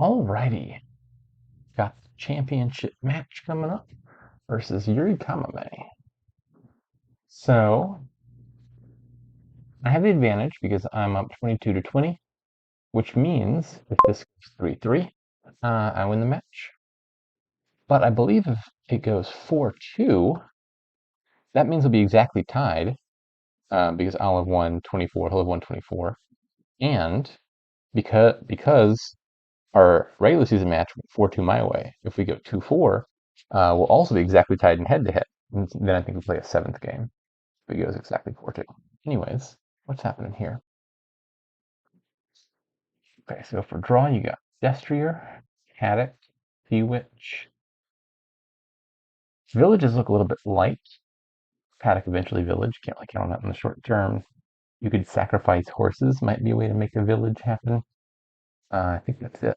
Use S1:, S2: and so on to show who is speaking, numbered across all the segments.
S1: Alrighty, got the championship match coming up versus yurikamome. So I have the advantage because I'm up 22-20, which means if this goes 3-3, I win the match. But I believe if it goes 4-2, that means we'll be exactly tied because I'll have won 24, he'll have won 24, and because our regular season match went 4-2 my way. If we go 2-4, we'll also be exactly tied in head-to-head. And then I think we play a seventh game if it goes exactly 4-2. Anyways, what's happening here? Okay, so for draw, you got Destrier, Haddock, Bewitch. Villages look a little bit light. Paddock eventually village. Can't really count on that in the short term. You could sacrifice horses, might be a way to make a village happen. I think that's it.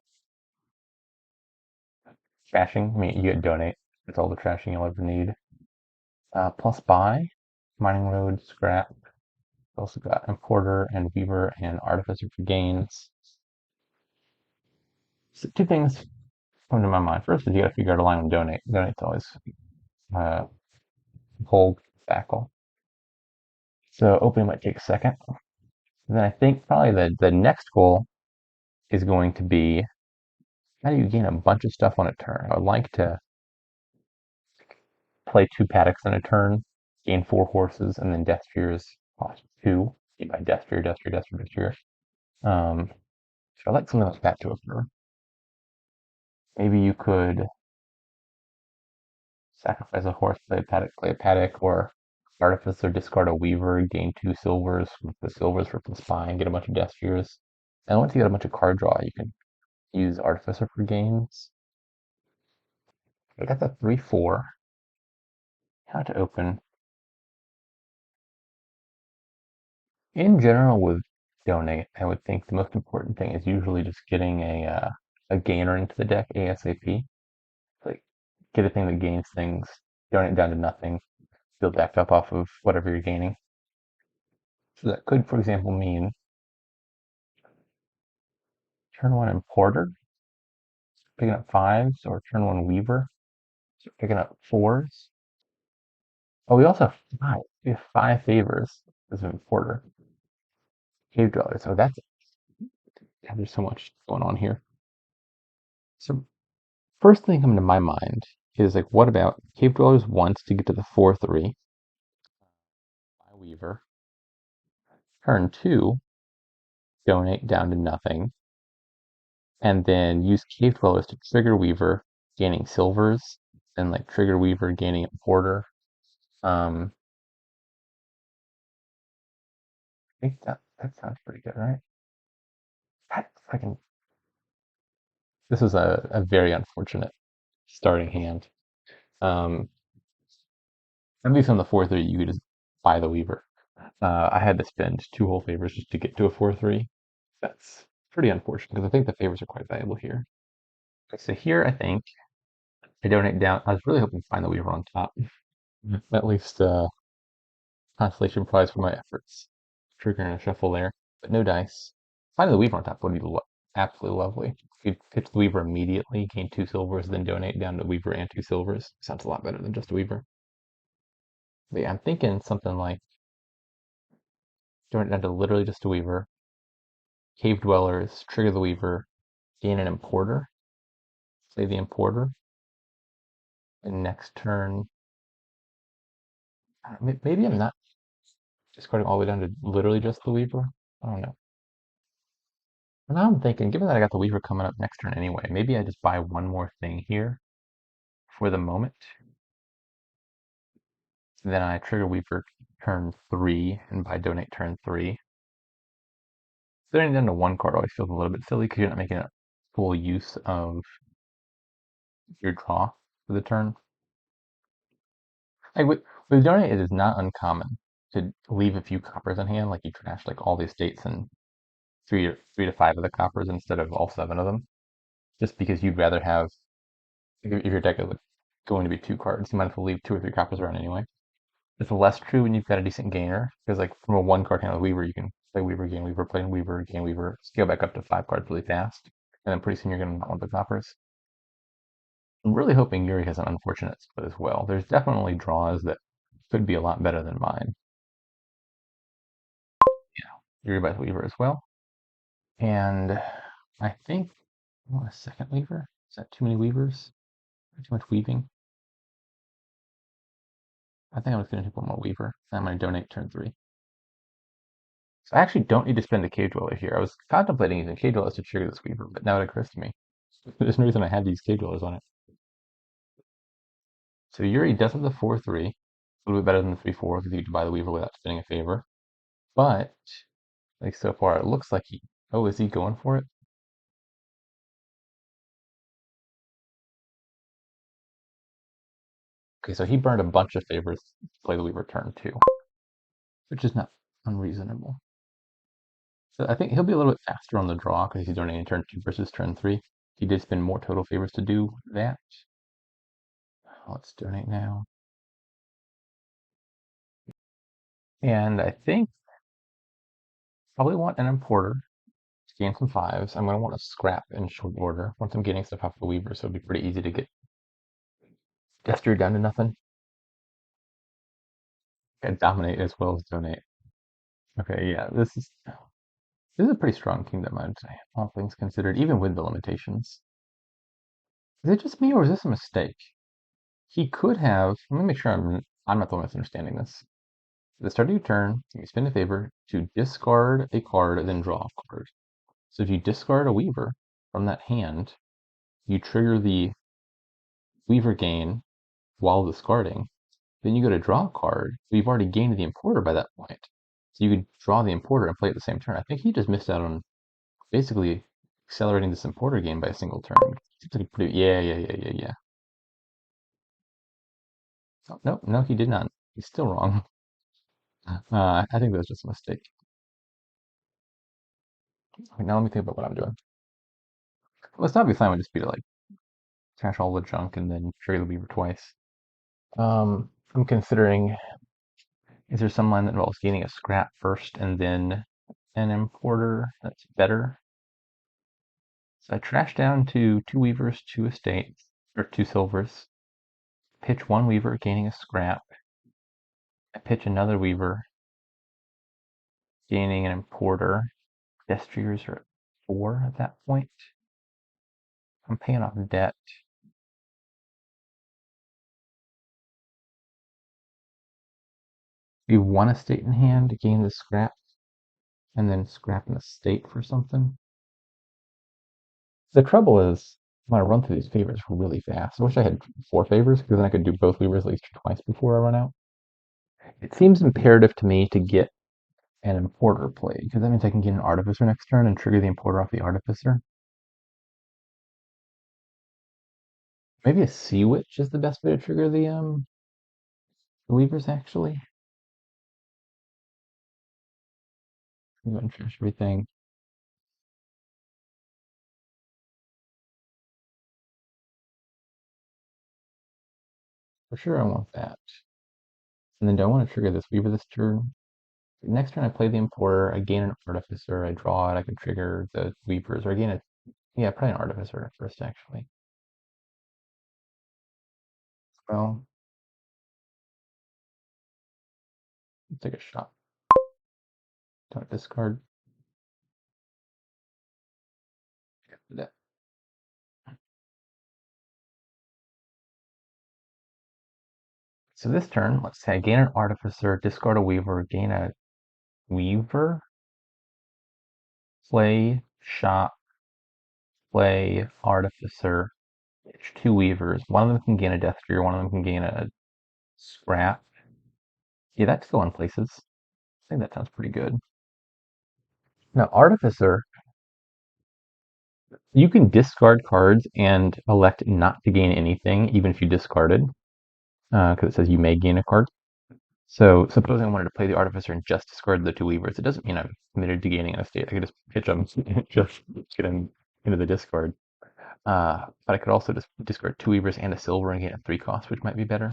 S1: Trashing, I mean, you get donate. That's all the trashing you'll ever need. Plus buy, mining road, scrap. Also got importer and weaver and artificer for gains. So two things come to my mind. First is you gotta figure out a line with donate. Donate's always uh, hold backle. So opening might take a second. And then I think probably the next goal is going to be how do you gain a bunch of stuff on a turn? I would like to play two paddocks on a turn, gain four horses, and then Destriers cost two. You buy Destrier, Destrier, Destrier, Destrier. So I like something like that to occur. Maybe you could sacrifice a horse, play a paddock, or artificer, discard a weaver, gain two silvers with the silvers for plus buy and get a bunch of Destriers. And once you get a bunch of card draw, you can use artificer for gains. I got that 3-4. How to open. In general, with donate, I would think the most important thing is usually just getting a gainer into the deck ASAP. Like get a thing that gains things, donate down to nothing, build back up off of whatever you're gaining. So that could, for example, mean turn one importer, picking up fives, or turn one weaver, picking up fours. Oh, we also have five. We have five favors as an importer. Cave dwellers. So that's God, there's so much going on here. So first thing coming to my mind is like, what about cave dwellers once to get to the 4-3 by weaver. Turn two, donate down to nothing, and then use cave dwellers to trigger weaver, gaining silvers, and like trigger weaver, gaining importer. I think that sounds pretty good, right? That fucking this is a very unfortunate starting hand. Um, at least on the 4-3, you could just buy the weaver. I had to spend two whole favors just to get to a 4-3. That's pretty unfortunate because I think the favors are quite valuable here. Okay, so here I think I donate down. I was really hoping to find the weaver on top. At least consolation prize for my efforts. Triggering a shuffle there, but no dice. Finding the weaver on top would be absolutely lovely. You'd pitch the weaver immediately, gain two silvers, then donate down to weaver and two silvers. Sounds a lot better than just a weaver. But yeah, I'm thinking something like donate down to literally just a weaver. Cave dwellers, trigger the weaver, gain an importer, play the importer, and next turn. Maybe I'm not discarding all the way down to literally just the weaver. I don't know. But now I'm thinking, given that I got the weaver coming up next turn anyway, maybe I just buy one more thing here for the moment. Then I trigger weaver turn 3 and buy donate turn 3. Donating down to one card always feels a little bit silly because you're not making a full use of your draw for the turn. Like with donate, it is not uncommon to leave a few coppers in hand, like you trash like all the estates and three to five of the coppers instead of all seven of them, just because you'd rather have if your deck is going to be two cards, you might as well leave two or three coppers around anyway. It's less true when you've got a decent gainer, because like from a one card hand with Weaver, you can play Weaver, gain Weaver, play Weaver, gain Weaver, scale back up to five cards really fast. and then pretty soon you're going to not want the coppers. I'm really hoping Yuri has an unfortunate split as well. There's definitely draws that could be a lot better than mine. Yeah, Yuri by the Weaver as well. And I think I want a second weaver. Is that too many weavers? Too much weaving? I think I'm just going to take one more weaver. And I'm going to donate turn 3. So I actually don't need to spend a cave dweller here. I was contemplating using cave dwellers to trigger this weaver, but now it occurs to me. There's no reason I had these cave dwellers on it. So Yuri does have the 4-3. A little bit better than the 3-4 because you can buy the weaver without spending a favor. But, like so far, it looks like he... Oh, is he going for it? Okay, so he burned a bunch of favors to play the weaver turn 2, which is not unreasonable. So I think he'll be a little bit faster on the draw because he's donating turn 2 versus turn 3. He did spend more total favors to do that. Let's donate now. And I think probably want an importer to gain some 5s. I'm going to want to scrap in short order once I'm getting stuff off the weaver, so it'll be pretty easy to get gesture down to nothing. And dominate as well as donate. Okay, yeah, this is a pretty strong kingdom, I'd say, all things considered, even with the limitations. Is it just me or is this a mistake? He could have. Let me make sure I'm not the one that's understanding this. At the start of your turn, you spend a favor to discard a card, then draw a card. So if you discard a Weaver from that hand, you trigger the Weaver gain while discarding. Then you go to draw a card, but you've already gained the Importer by that point. So you could draw the Importer and play it the same turn. I think he just missed out on basically accelerating this Importer gain by a single turn. Seems like a pretty, yeah. Oh, no, he did not. He's still wrong. I think that was just a mistake. Okay, now let me think about what I'm doing. Well, it's obviously I would just be to like trash all the junk and then trigger the Weaver twice. I'm considering, is there some line that involves gaining a scrap first and then an importer that's better? So I trash down to 2 weavers, 2 estates, or 2 silvers. Pitch 1 weaver, gaining a scrap. I pitch another weaver, gaining an importer. Destriers are at 4 at that point. I'm paying off debt. Be 1 estate in hand to gain the scrap, and then scrap an estate for something. The trouble is, I'm gonna run through these favors really fast. I wish I had 4 favors because then I could do both weavers at least twice before I run out. It seems imperative to me to get an importer played because that means I can get an artificer next turn and trigger the importer off the artificer. Maybe a sea witch is the best way to trigger the weavers actually. I'm going to trash everything. For sure I want that. And then do I want to trigger this weaver this turn? Next turn I play the importer, I gain an artificer, I draw it, I can trigger the weavers, or I gain a, yeah, probably an artificer first actually. Well, let's take a shot. Don't discard. So this turn, let's say I gain an artificer, discard a weaver, gain a weaver, play shop, play artificer, pitch 2 weavers. One of them can gain a death tree, or one of them can gain a scrap. Yeah, that's still in places. I think that sounds pretty good. Now, artificer, you can discard cards and elect not to gain anything, even if you discarded, because it says you may gain a card. So supposing I wanted to play the Artificer and just discard the 2 Weavers, it doesn't mean I'm committed to gaining an estate. I could just pitch them, just get them into the discard. But I could also just discard 2 Weavers and a Silver and gain a 3 cost, which might be better.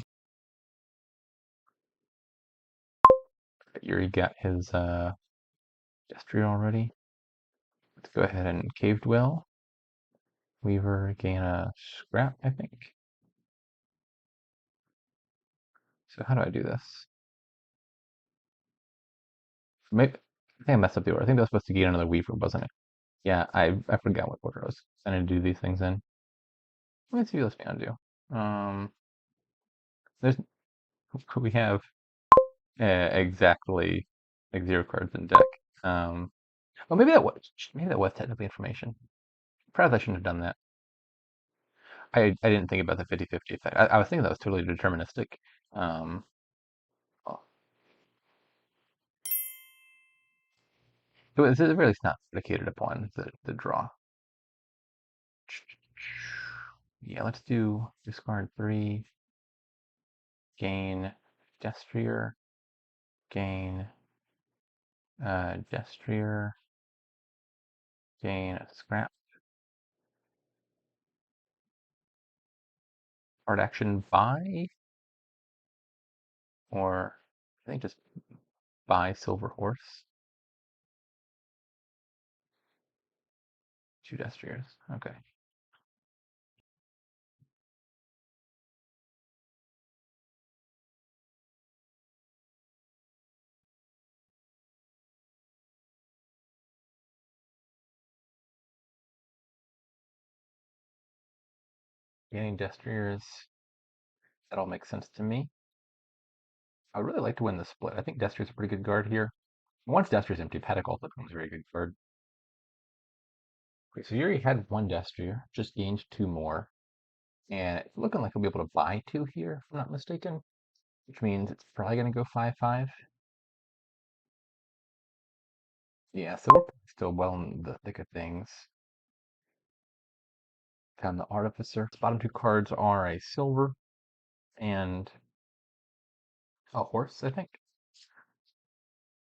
S1: Yuri got his Gesture already. Let's go ahead and Cave Dwell. Weaver, gain a scrap, I think. So how do I do this? Maybe I think I messed up the order. I think that was supposed to gain another Weaver, wasn't it? Yeah, I forgot what order I was going to do these things in. Let's see what else we want to do. There's we have exactly like 0 cards in deck. Well, maybe that was technically information. Perhaps I shouldn't have done that. I didn't think about the 50-50 effect. I was thinking that was totally deterministic. Um, oh, it's really not predicated upon the draw. Yeah, let's do discard 3, gain Destrier, gain Destrier, gain a scrap. Hard action buy, or I think just buy Silver Horse. 2 Destriers. Okay. Gaining Destriers, that all makes sense to me. I would really like to win the split. I think Destrier's a pretty good guard here. Once Destrier's empty, Paddock also becomes a very good card. Okay, so Yuri had 1 Destrier, just gained 2 more. And it's looking like he'll be able to buy 2 here, if I'm not mistaken. Which means it's probably going to go 5-5. Yeah, so we're still well in the thick of things. Found the Artificer. The bottom 2 cards are a silver and a horse, I think.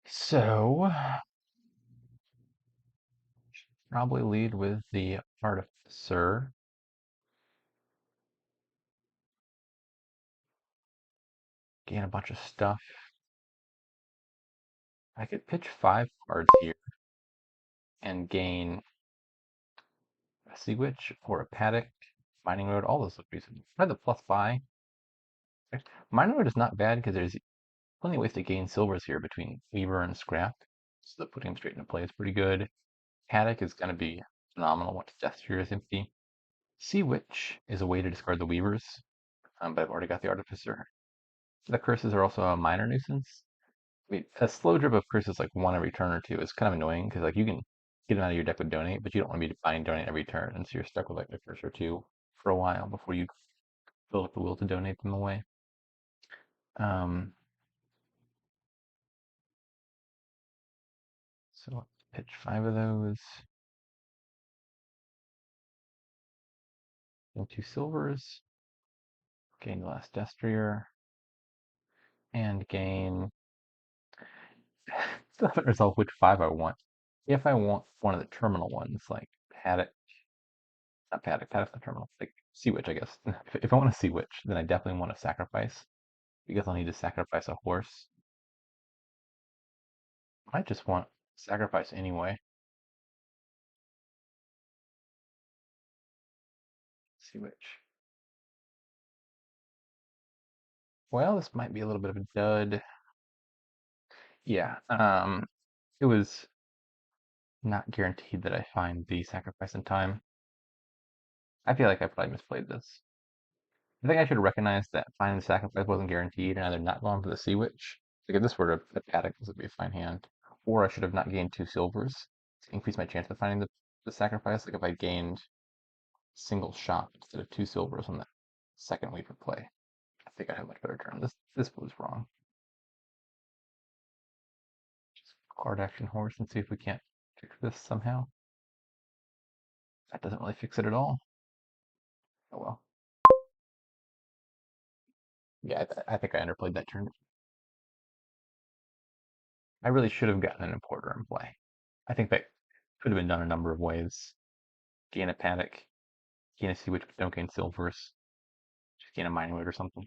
S1: So, probably lead with the Artificer. Gain a bunch of stuff. I could pitch 5 cards here and gain a Sea Witch or a Paddock, Mining Road, all those look reasonable. Try the plus buy. Mining Road is not bad because there's plenty of ways to gain silvers here between Weaver and Scrap. So putting them straight into play is pretty good. Paddock is going to be phenomenal once Death Sphere is empty. Sea Witch is a way to discard the Weavers, but I've already got the Artificer. The curses are also a minor nuisance. I mean, a slow drip of curses like 1 every turn or 2 is kind of annoying because like you can get them out of your deck with donate, but you don't want to be buying donate every turn, and so you're stuck with like a curse or 2 for a while before you build up the will to donate them away. Um, so let's pitch 5 of those. And 2 silvers. Gain the last Destrier. And gain. Still haven't resolved which 5 I want. If I want one of the terminal ones, like Paddock, not Paddock, Paddock's the terminal, like Sea Witch, I guess. If I want a Sea Witch, then I definitely want to sacrifice because I'll need to sacrifice a horse. I just want sacrifice anyway. Sea Witch. Well, this might be a little bit of a dud. Yeah, it was not guaranteed that I find the sacrifice in time. I feel like I probably misplayed this. I think I should recognize that finding the sacrifice wasn't guaranteed and either not going for the Sea Witch. Like if this were a Paddock, this would be a fine hand. Or I should have not gained 2 silvers to increase my chance of finding the sacrifice. Like if I gained single shot instead of 2 silvers on the second Weaver play. I think I had a much better turn. This was wrong. Just card action horse and see if we can't fix this somehow. That doesn't really fix it at all. Oh well. Yeah, I think I underplayed that turn. I really should have gotten an importer in play. I think that could have been done a number of ways. Gain a Paddock, gain a Sea Witch, but don't gain silvers. Just gain a Mining Road or something.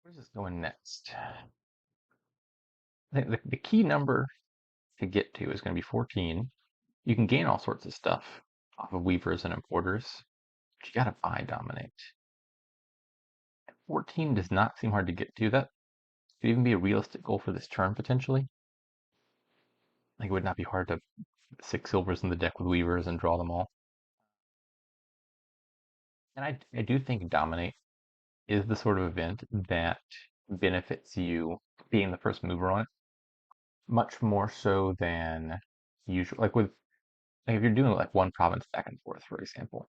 S1: Where's this going next? I think the key number to get to is going to be 14. You can gain all sorts of stuff off of weavers and importers, but you gotta buy dominate. 14 does not seem hard to get to. That could even be a realistic goal for this turn potentially. Like it would not be hard to 6 silvers in the deck with weavers and draw them all. And I do think dominate is the sort of event that benefits you being the first mover on it much more so than usual. Like if you're doing like one province back and forth, for example,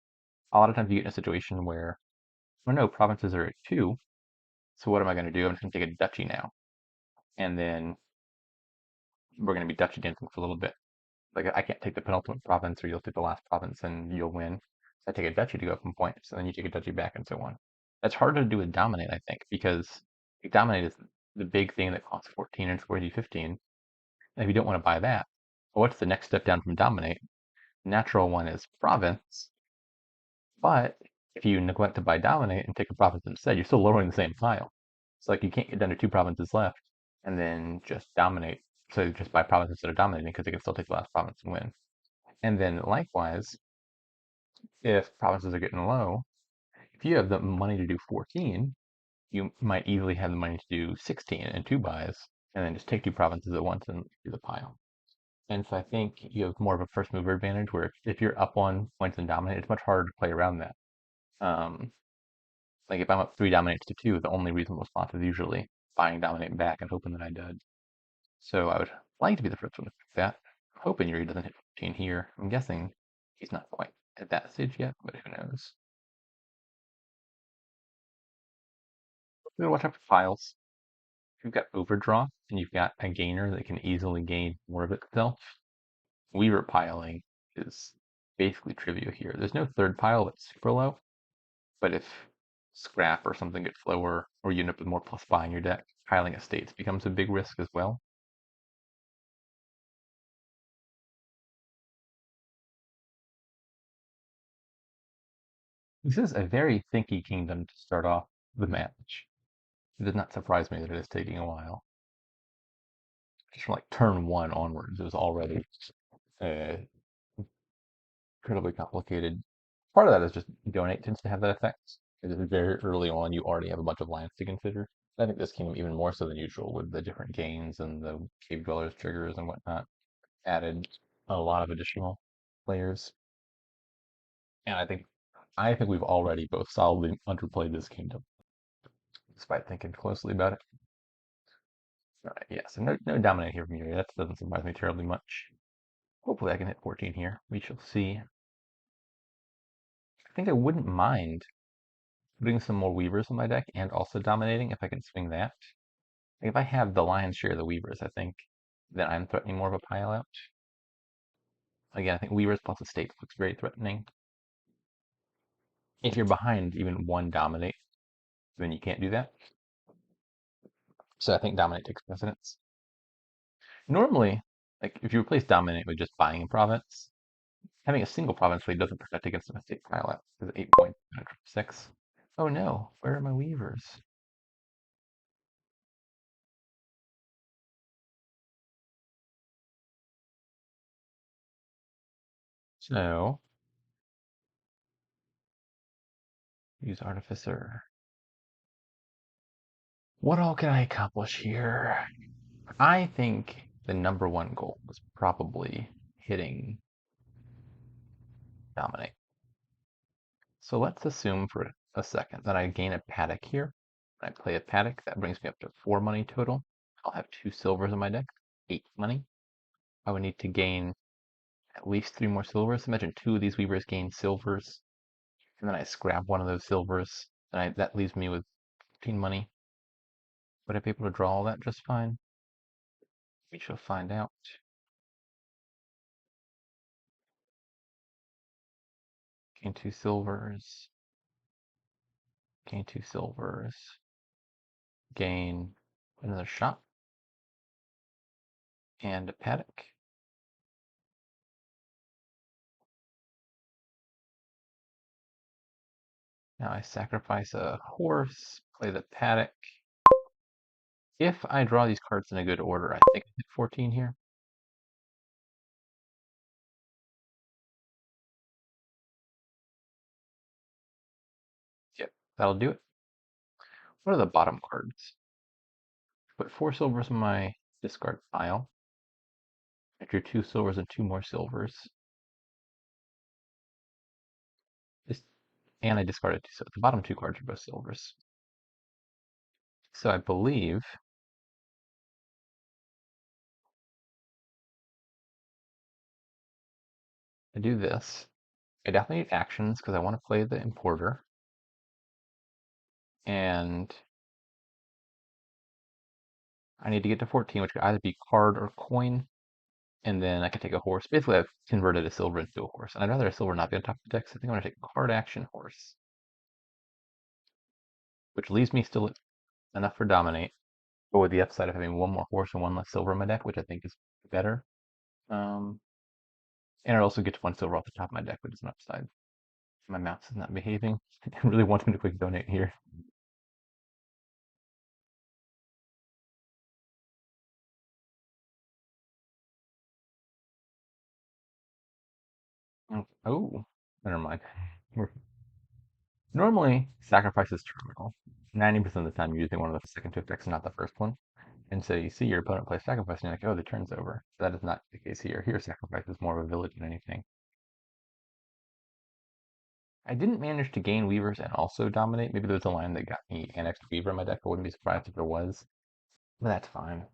S1: a lot of times you get in a situation where, well, no, provinces are at 2, so what am I going to do? I'm just going to take a duchy now, and then we're going to be duchy dancing for a little bit. Like I can't take the penultimate province, or you'll take the last province and you'll win. So I take a duchy to go from points, and then you take a duchy back, and so on. That's harder to do with dominate, I think, because dominate is the big thing that costs 14 and scores you 15. And if you don't want to buy that, well, what's the next step down from dominate? Natural one is province, but if you neglect to buy dominate and take a province instead, you're still lowering the same tile. It's like you can't get down to 2 provinces left and then just dominate. So just buy province instead of dominating because they can still take the last province and win. And then likewise, if provinces are getting low, if you have the money to do 14, you might easily have the money to do 16 and 2 buys, and then just take 2 provinces at once and do the pile. And so I think you have more of a first mover advantage where if you're up on points and dominate, it's much harder to play around that. Um, like if I'm up 3 dominates to 2, the only reasonable response is usually buying dominate back and hoping that I dud. So I would like to be the first one to pick that. Hoping Yuri doesn't hit 15 here. I'm guessing he's not quite at that stage yet, but who knows. We gotta watch out for piles. If you've got overdraw and you've got a gainer that can easily gain more of itself, weaver piling is basically trivial here. There's no third pile that's super low, but if scrap or something gets lower, or you end up with more plus buy in your deck, piling estates becomes a big risk as well. This is a very thinky kingdom to start off the match. It does not surprise me that it is taking a while. Just from like turn 1 onwards, it was already uh, incredibly complicated. Part of that is just donate tends to have that effect. Because very early on, you already have a bunch of lands to consider. I think this came even more so than usual with the different gains and the cave dwellers triggers and whatnot. Added a lot of additional players, and I think we've already both solidly underplayed this kingdom, despite thinking closely about it. All right, yeah, so no dominate here from Yuri. That doesn't surprise me terribly much. Hopefully I can hit 14 here. We shall see. I think I wouldn't mind putting some more weavers in my deck and also dominating if I can swing that. Like if I have the lion's share of the weavers, I think then I'm threatening more of a pile out. Again, I think weavers plus estates looks very threatening. If you're behind even one dominate, then you can't do that. So I think dominate takes precedence. Normally, like if you replace dominate with just buying a province, having a single province really doesn't protect against a mistake pile out because 8 points, 6. Oh no, where are my weavers? So use artificer. What all can I accomplish here? I think the number one goal was probably hitting dominate. So let's assume for a second that I gain a paddock here. When I play a paddock, that brings me up to 4 money total. I'll have 2 silvers in my deck, 8 money. I would need to gain at least 3 more silvers. Imagine 2 of these weavers gain silvers, and then I scrap one of those silvers, and that leaves me with 15 money. Would I be able to draw all that just fine? We shall find out. Gain 2 silvers. Gain 2 silvers. Gain another shop. And a paddock. Now I sacrifice a horse, play the paddock. If I draw these cards in a good order, I think I hit 14 here. That'll do it. What are the bottom cards? Put 4 silvers in my discard pile. I drew 2 silvers and 2 more silvers. And I discarded 2, so the bottom 2 cards are both silvers. So I believe I do this. I definitely need actions because I want to play the importer. And I need to get to 14, which could either be card or coin. And then I can take a horse. Basically, I've converted a silver into a horse. And I'd rather a silver not be on top of the deck, so I think I'm going to take card action horse. Which leaves me still enough for dominate. But with the upside of having one more horse and one less silver in my deck, which I think is better. And I also get 1 silver off the top of my deck, which is an upside. My mouse is not behaving. I really want him to quick donate here. Oh, never mind. Normally, sacrifice is terminal. 90% of the time, you're using one of the second 2 effects, not the first one. And so you see your opponent play sacrifice, and you're like, oh, the turn's over. That is not the case here. Here, sacrifice is more of a village than anything. I didn't manage to gain weavers and also dominate. Maybe there's a line that got me annexed weaver in my deck. I wouldn't be surprised if there was. But that's fine.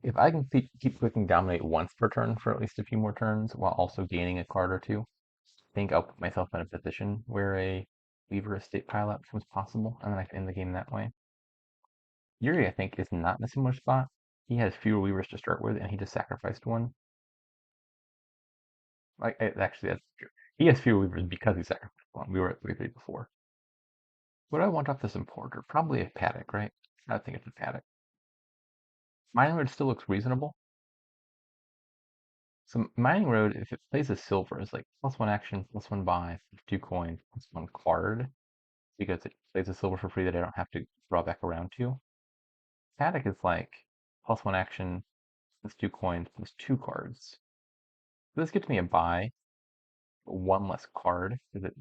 S1: If I can keep clicking dominate once per turn for at least a few more turns, while also gaining a card or two, I think I'll put myself in a position where a weaver estate pileup becomes possible, and then I can end the game that way. Yuri, I think, is not in a similar spot. He has fewer weavers to start with, and he just sacrificed one. Actually, that's true. He has fewer weavers because he sacrificed one. We were at 3-3 before. What do I want off this importer? Probably a paddock, right? I think it's a paddock. Mining Road still looks reasonable. So Mining Road, if it plays a silver, is like +1 action, +1 buy, +2 coins, +1 card, because it plays a silver for free that I don't have to draw back around to. Paddock is like +1 action, +2 coins, +2 cards. So this gets me a buy, but 1 less card, because it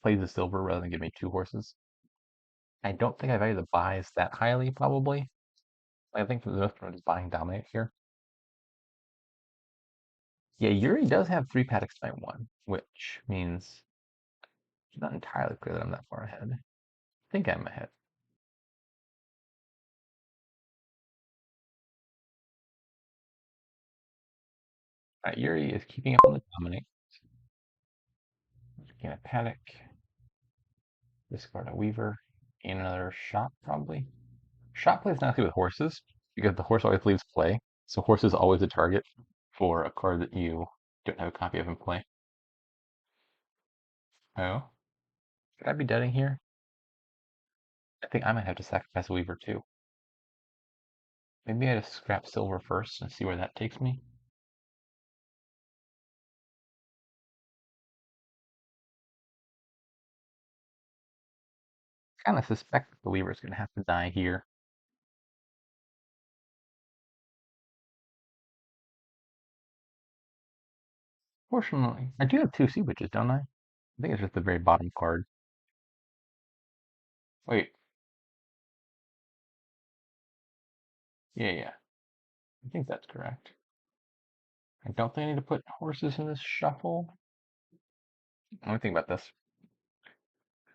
S1: plays a silver rather than give me 2 horses. I don't think I value the buys that highly, probably. I think for the most part, I'm just buying dominate here. Yeah, Yuri does have 3 paddocks by 1, which means it's not entirely clear that I'm that far ahead. I think I'm ahead. Yuri is keeping up on the dominate. Gain a paddock, discard a weaver, gain another shot probably. Shot plays nicely with horses because the horse always leaves play, so horse is always a target for a card that you don't have a copy of in play. Oh, could I be deading here? I think I might have to sacrifice a weaver too. Maybe I just scrap silver first and see where that takes me. Kind of suspect that the weaver is going to have to die here. Fortunately, I do have 2 sea witches, don't I? I think it's just the very bottom card. Wait, yeah. I think that's correct. I don't think I need to put horses in this shuffle. Let me think about this.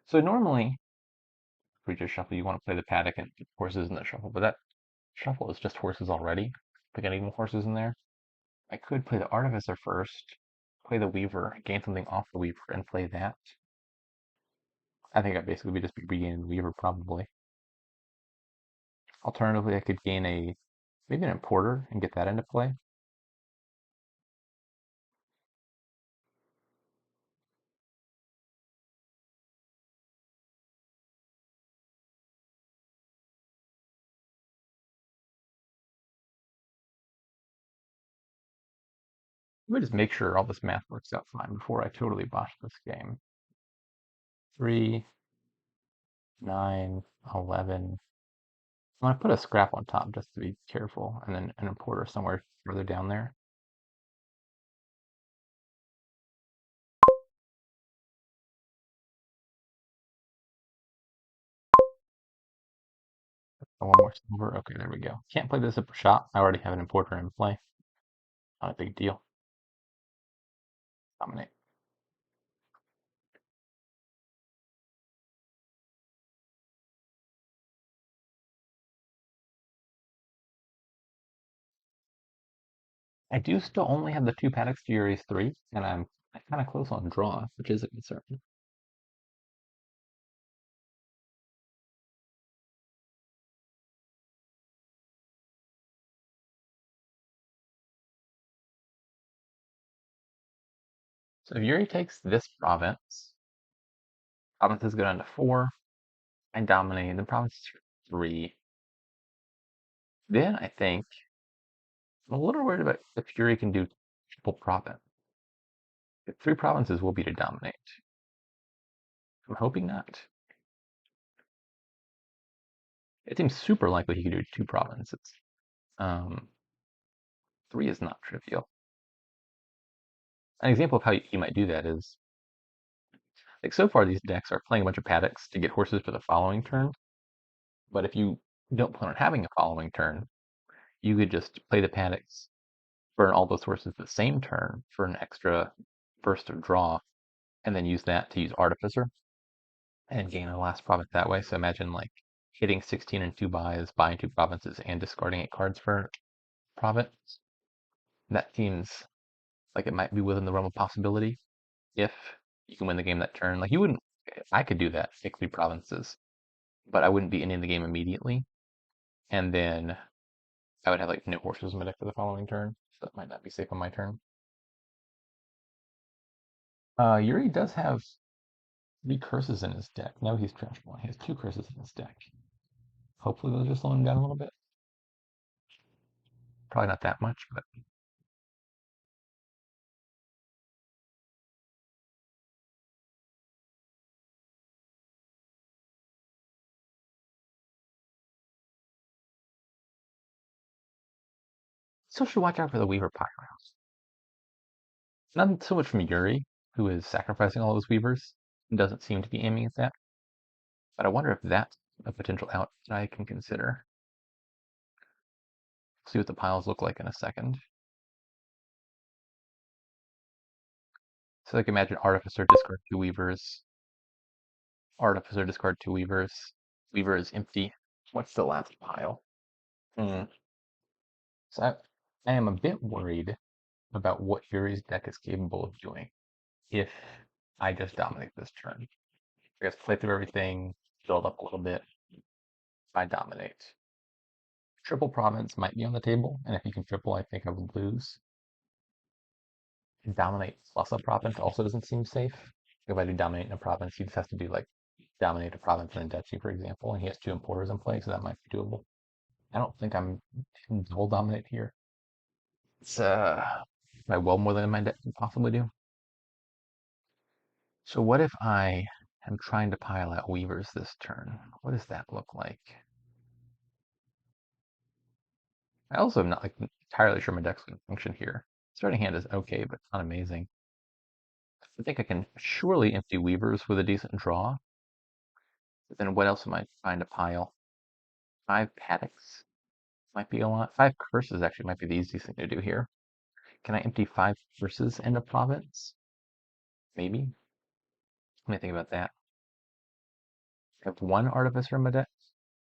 S1: So normally, for your shuffle, you want to play the paddock and put horses in the shuffle, but that shuffle is just horses already. I think I need more horses in there. I could play the artificer first, play the weaver, gain something off the weaver, and play that. I think I'd basically be just be regaining the weaver probably. Alternatively, I could gain maybe an importer and get that into play. Let me just make sure all this math works out fine before I totally botch this game. 3, 9, 11. I'm going to put a scrap on top just to be careful, and then an importer somewhere further down there. One more silver. Okay, there we go. Can't play this at per shot. I already have an importer in play. Not a big deal. Dominate. I do still only have the two paddocks to Yuri's three, and I'm kind of close on draw, which is a concern. So if Yuri takes this province, provinces go down to four. I dominate. The province is three. Then I think I'm a little worried about if Yuri can do triple province. If three provinces will be to dominate. I'm hoping not. It seems super likely he could do two provinces. Um, three is not trivial. An example of how you might do that is, like so far these decks are playing a bunch of paddocks to get horses for the following turn. But if you don't plan on having a following turn, you could just play the paddocks, burn all those horses the same turn for an extra burst of draw, and then use that to use Artificer and gain a last province that way. So imagine like hitting 16 and two buys, buying two provinces, and discarding 8 cards for province. That seems like it might be within the realm of possibility if you can win the game that turn. Like you wouldn't, I could do that, pick 3 provinces, but I wouldn't be ending the game immediately. And then I would have like no horses in my deck for the following turn. So that might not be safe on my turn. Yuri does have 3 curses in his deck. No, he's trash one. He has 2 curses in his deck. Hopefully those just slow him down a little bit. Probably not that much, but still should watch out for the Weaver Pyros. Not so much from Yuri, who is sacrificing all those Weavers, and doesn't seem to be aiming at that. But I wonder if that's a potential out that I can consider. See what the piles look like in a second. So like imagine Artificer discard 2 Weavers. Artificer discard 2 Weavers. Weaver is empty. What's the last pile? Hmm. So I am a bit worried about what Yuri's deck is capable of doing if I just dominate this turn. I guess play through everything, build up a little bit. I dominate. Triple province might be on the table, and if you can triple, I think I would lose. Dominate plus a province also doesn't seem safe. If I do dominate in a province, he just has to do like dominate a province in a duchy, for example, and he has 2 importers in play, so that might be doable. I don't think I'm double dominate here. It's well more than my deck can possibly do. So what if I am trying to pile out Weavers this turn? What does that look like? I also am not like entirely sure my deck's going to function here. Starting hand is okay, but not amazing. I think I can surely empty Weavers with a decent draw. But then what else am I trying to pile? 5 paddocks might be a lot. 5 curses actually might be the easiest thing to do here. Can I empty 5 curses in a province? Maybe. Let me think about that. I have 1 artificer in my deck.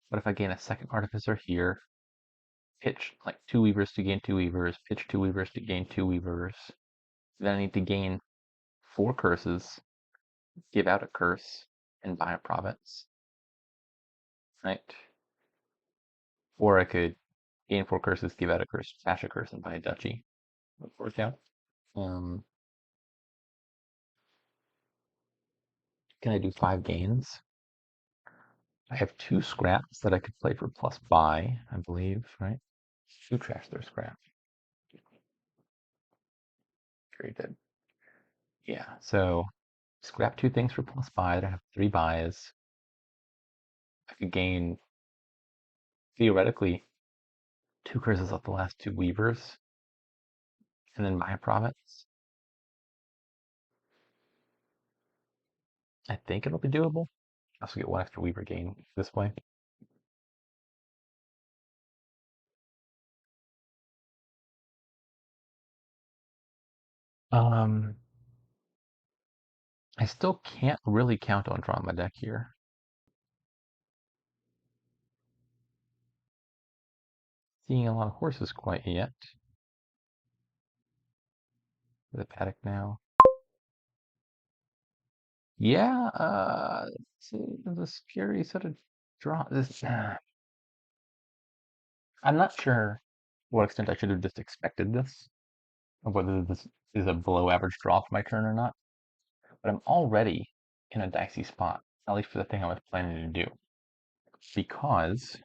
S1: What if I gain a second artificer here? Pitch like 2 Weavers to gain 2 Weavers, pitch 2 Weavers to gain 2 Weavers. Then I need to gain 4 curses, give out a curse, and buy a province. Right? Or I could gain 4 curses, give out a curse, cash a curse, and buy a duchy. Would work out. Um, can I do 5 gains? I have 2 scraps that I could play for plus buy, I believe, right? Who trashed their scrap? Very good. Yeah, so scrap 2 things for plus buy. I have 3 buys. I could gain, theoretically, 2 curses off the last 2 Weavers, and then buy a province. I think it'll be doable. I also get 1 extra Weaver gain this way. Um, I still can't really count on drawing my deck here. Seeing a lot of horses quite yet. The paddock now. Yeah, it's a scary set of draw. This, I'm not sure what extent I should have just expected this, or whether this is a below average draw for my turn or not. But I'm already in a dicey spot, at least for the thing I was planning to do, because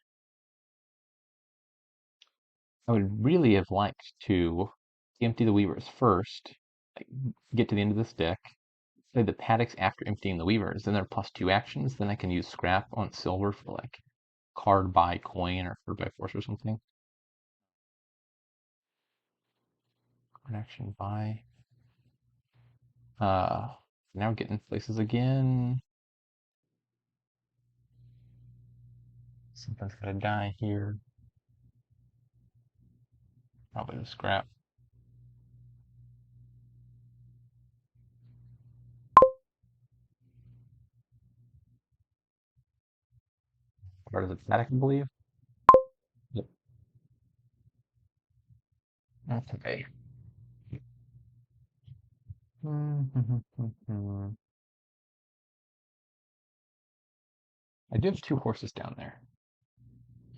S1: I would really have liked to empty the weavers first, like, get to the end of this deck, play the paddocks after emptying the weavers, then they're +2 actions, then I can use scrap on silver for like card by coin or card by force or something. Card action by. Uh, now we're getting places again. Something's gonna die here. Probably the scrap. Part of the paddock, I believe. Yep. Okay. I do have 2 horses down there.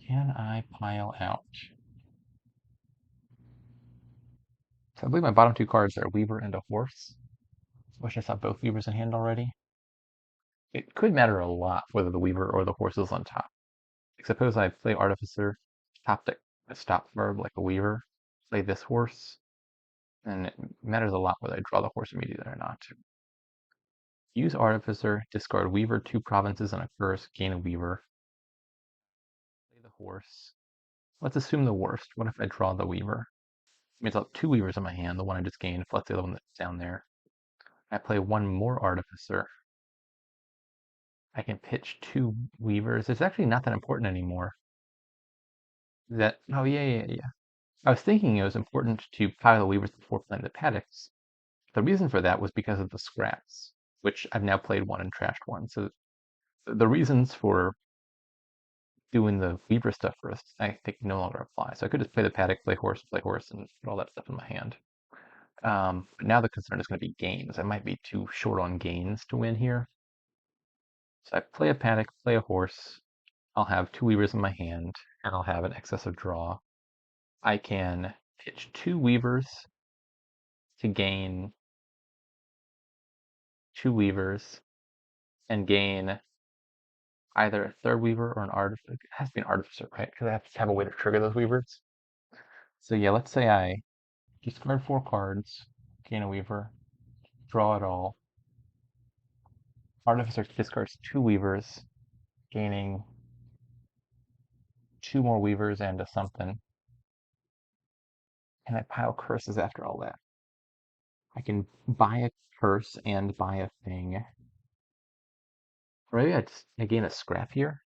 S1: Can I pile out? So I believe my bottom 2 cards are Weaver and a horse. Wish I saw both Weavers in hand already. It could matter a lot whether the Weaver or the horse is on top. Like, suppose I play Artificer, top deck a stop verb like a Weaver, play this horse, and it matters a lot whether I draw the horse immediately or not. Use Artificer, discard Weaver, 2 provinces, and a curse, gain a Weaver. Play the horse. Let's assume the worst. What if I draw the Weaver? It means I'll have 2 Weavers in my hand, the one I just gained, plus the other one that's down there. I play 1 more Artificer. I can pitch 2 Weavers. It's actually not that important anymore. Oh, yeah. I was thinking it was important to pile the Weavers before playing the paddocks. The reason for that was because of the scraps, which I've now played 1 and trashed 1. So the reasons for doing the Weaver stuff first, I think, no longer apply. So I could just play the paddock, play horse, and put all that stuff in my hand. But now the concern is going to be gains. I might be too short on gains to win here. So I play a paddock, play a horse. I'll have 2 Weavers in my hand, and I'll have an excessive draw. I can pitch 2 Weavers to gain 2 Weavers and gain either a 3rd Weaver or an Artificer. It has to be an Artificer, right? Because I have to have a way to trigger those Weavers. So yeah, let's say I discard 4 cards, gain a Weaver, draw it all. Artificer discards 2 Weavers, gaining 2 more Weavers and a something. And I pile curses after all that. I can buy a curse and buy a thing. Or maybe I gain a scrap here.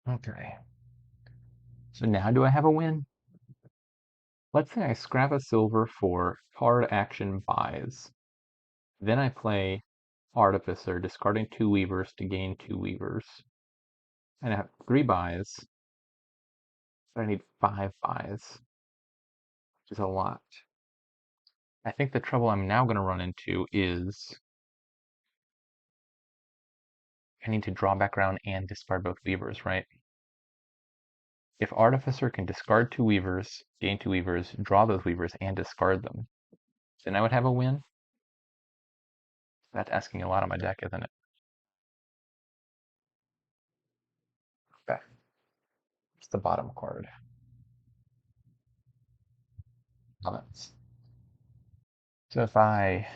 S1: Okay. So now do I have a win? Let's say I scrap a silver for card action buys. Then I play Artificer, discarding 2 Weavers to gain 2 Weavers. And I have 3 buys, but I need 5 buys, which is a lot. I think the trouble I'm now going to run into is I need to draw back around and discard both Weavers, right? If Artificer can discard 2 Weavers, gain 2 Weavers, draw those Weavers, and discard them, then I would have a win. That's asking a lot of my deck, isn't it? Okay. It's the bottom card. Comments. So if I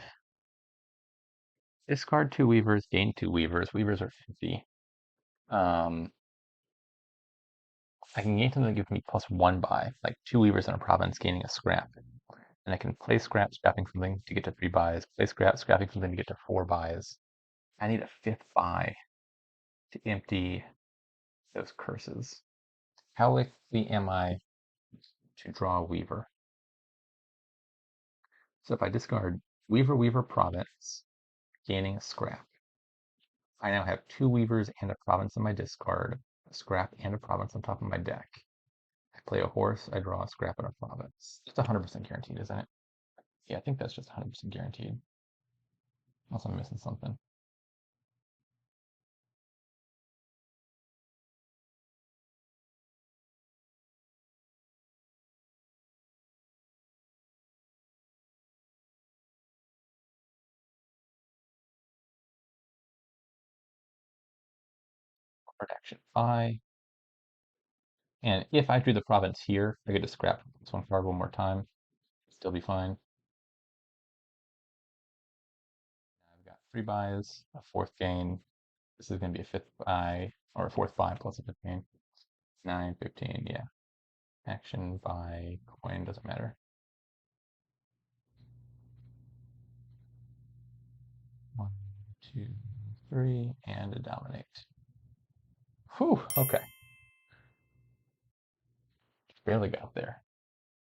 S1: Discard 2 weavers, gain 2 weavers. Weavers are 50. Um, I can gain something that gives me +1 buy, like 2 weavers in a province gaining a scrap. And I can play scrap, scrapping something to get to 3 buys, play scrap, scrapping something to get to 4 buys. I need a 5th buy to empty those curses. How likely am I to draw a weaver? So if I discard weaver, weaver, province, gaining a scrap, I now have 2 weavers and a province in my discard, a scrap and a province on top of my deck. I play a horse, I draw a scrap and a province. It's 100% guaranteed, isn't it? Yeah, I think that's just 100% guaranteed. Unless I'm missing something. Card action buy. And if I drew the province here, I get to scrap this 1 card 1 more time. Still be fine. I've got 3 buys, a 4th gain. This is going to be a 5th buy, or a 4th buy plus a 5th gain. 9, 15, yeah. Action, buy, coin, doesn't matter. One, two, three, and a dominate. Whew, okay. Barely got there.